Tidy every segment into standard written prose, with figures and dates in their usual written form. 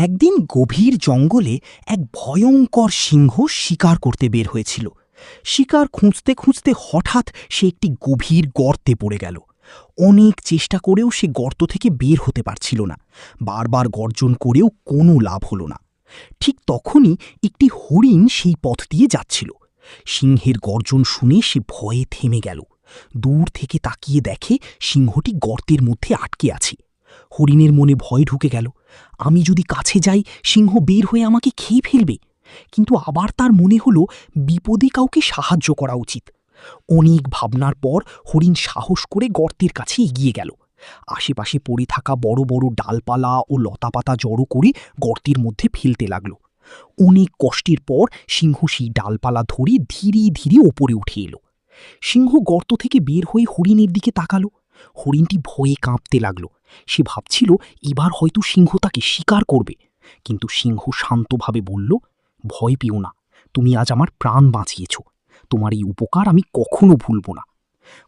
একদিন গভীর জঙ্গলে এক ভয়ঙ্কর সিংহ শিকার করতে বের হয়েছিল। শিকার খুঁজতে খুঁজতে হঠাৎ সে একটি গভীর গর্তে পড়ে গেল। অনেক চেষ্টা করেও সে গর্ত থেকে বের হতে পারছিল না। বারবার গর্জন করেও কোনো লাভ হলো না। ঠিক তখনই একটি হরিণ সেই পথ দিয়ে যাচ্ছিল। সিংহের গর্জন শুনে সে ভয়ে থেমে গেল। দূর থেকে তাকিয়ে দেখে সিংহটি গর্তের মধ্যে আটকে আছে। হরিণের মনে ভয় ঢুকে গেল, আমি যদি কাছে যাই সিংহ বের হয়ে আমাকে খেয়ে ফেলবে। কিন্তু আবার তার মনে হলো বিপদে কাউকে সাহায্য করা উচিত। অনেক ভাবনার পর হরিণ সাহস করে গর্তের কাছে এগিয়ে গেল। আশেপাশে পড়ে থাকা বড় বড় ডালপালা ও লতাপাতা জড়ো করে গর্তের মধ্যে ফেলতে লাগল। অনেক কষ্টের পর সিংহ সেই ডালপালা ধরে ধীরে ধীরে ওপরে উঠে এলো। সিংহ গর্ত থেকে বের হয়ে হরিণের দিকে তাকালো। হরিণটি ভয়ে কাঁপতে লাগলো। সে ভাবছিল এবার হয়তো সিংহ তাকে শিকার করবে। কিন্তু সিংহ শান্তভাবে বলল, ভয় পেও না, তুমি আজ আমার প্রাণ বাঁচিয়েছ। তোমার এই উপকার আমি কখনো ভুলব না।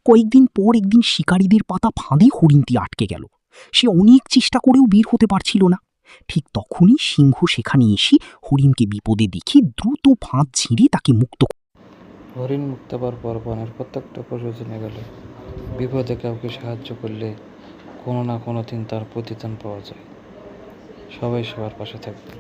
কয়েকদিন পর একদিন শিকারীদের পাতা ফাঁদে হরিণটি আটকে গেল। সে অনেক চেষ্টা করেও বের হতে পারছিল না। ঠিক তখনই সিংহ সেখানে এসে হরিণকে বিপদে দেখে দ্রুত ফাঁদ ছিঁড়ে তাকে মুক্ত। হরিণ মুক্ত হবার পর বনের প্রত্যেকটা পশু জেনে গেল, বিপদে কাউকে সাহায্য করলে কোনো না কোনো দিন তার প্রতিদান পাওয়া যায়। সবাই সবার পাশে থাকবে।